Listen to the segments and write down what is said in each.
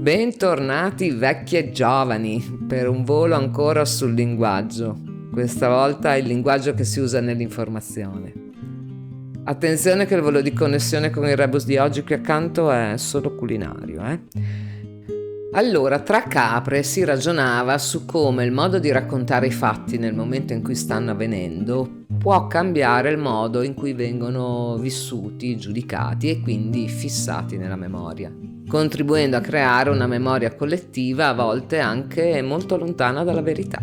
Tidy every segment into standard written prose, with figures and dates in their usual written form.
Bentornati vecchi e giovani per un volo ancora sul linguaggio, questa volta il linguaggio che si usa nell'informazione. Attenzione che il volo di connessione con il rebus di oggi qui accanto è solo culinario, Allora, tra capre si ragionava su come il modo di raccontare i fatti nel momento in cui stanno avvenendo può cambiare il modo in cui vengono vissuti, giudicati e quindi fissati nella memoria, contribuendo a creare una memoria collettiva a volte anche molto lontana dalla verità.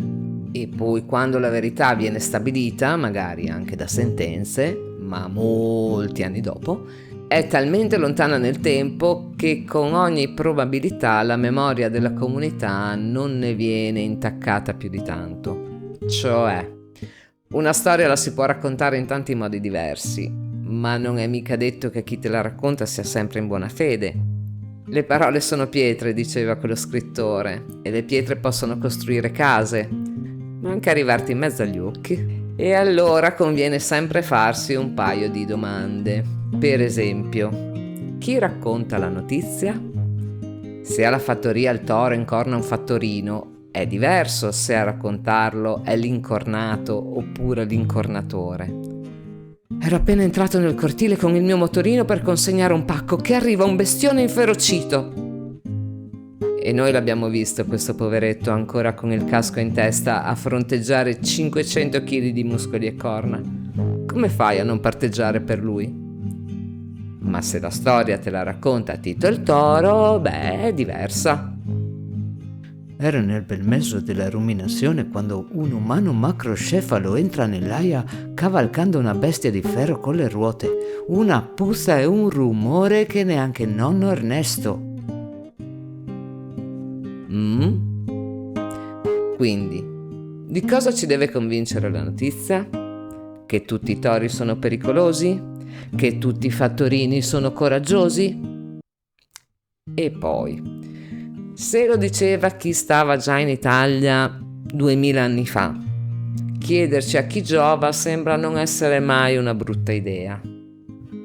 E poi quando la verità viene stabilita, magari anche da sentenze, ma molti anni dopo, è talmente lontana nel tempo che con ogni probabilità la memoria della comunità non ne viene intaccata più di tanto. Cioè, una storia la si può raccontare in tanti modi diversi, ma non è mica detto che chi te la racconta sia sempre in buona fede. Le parole sono pietre, diceva quello scrittore, e le pietre possono costruire case, ma anche arrivarti in mezzo agli occhi. E allora conviene sempre farsi un paio di domande. Per esempio, chi racconta la notizia? Se alla fattoria il toro incorna un fattorino, è diverso se a raccontarlo è l'incornato oppure l'incornatore. Ero appena entrato nel cortile con il mio motorino per consegnare un pacco che arriva un bestione inferocito. E noi l'abbiamo visto questo poveretto ancora con il casco in testa a fronteggiare 500 kg di muscoli e corna. Come fai a non parteggiare per lui? Ma se la storia te la racconta Tito il Toro, è diversa. Era nel bel mezzo della ruminazione quando un umano macrocefalo entra nell'aia cavalcando una bestia di ferro con le ruote, una puzza e un rumore che neanche nonno Ernesto. Quindi, di cosa ci deve convincere la notizia? Che tutti i tori sono pericolosi? Che tutti i fattorini sono coraggiosi? E poi, se lo diceva chi stava già in Italia 2000 anni fa, chiederci a chi giova sembra non essere mai una brutta idea.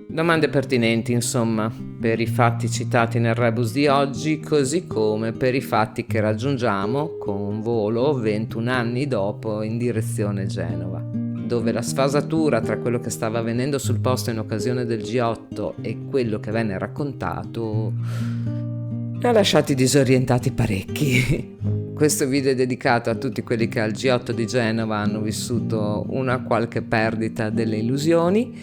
Domande pertinenti, insomma, per i fatti citati nel rebus di oggi, così come per i fatti che raggiungiamo con un volo 21 anni dopo in direzione Genova, dove la sfasatura tra quello che stava avvenendo sul posto in occasione del G8 e quello che venne raccontato ne ha lasciati disorientati parecchi. Questo video è dedicato a tutti quelli che al G8 di Genova hanno vissuto una qualche perdita delle illusioni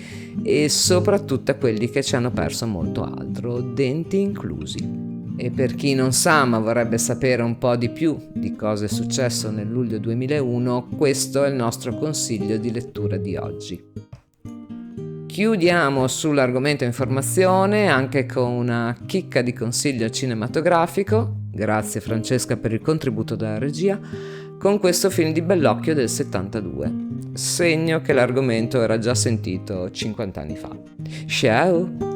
e soprattutto a quelli che ci hanno perso molto altro, denti inclusi. E per chi non sa ma vorrebbe sapere un po' di più di cosa è successo nel luglio 2001, questo è il nostro consiglio di lettura di oggi. Chiudiamo sull'argomento informazione anche con una chicca di consiglio cinematografico, grazie Francesca per il contributo della regia, con questo film di Bellocchio del 72, segno che l'argomento era già sentito 50 anni fa. Ciao!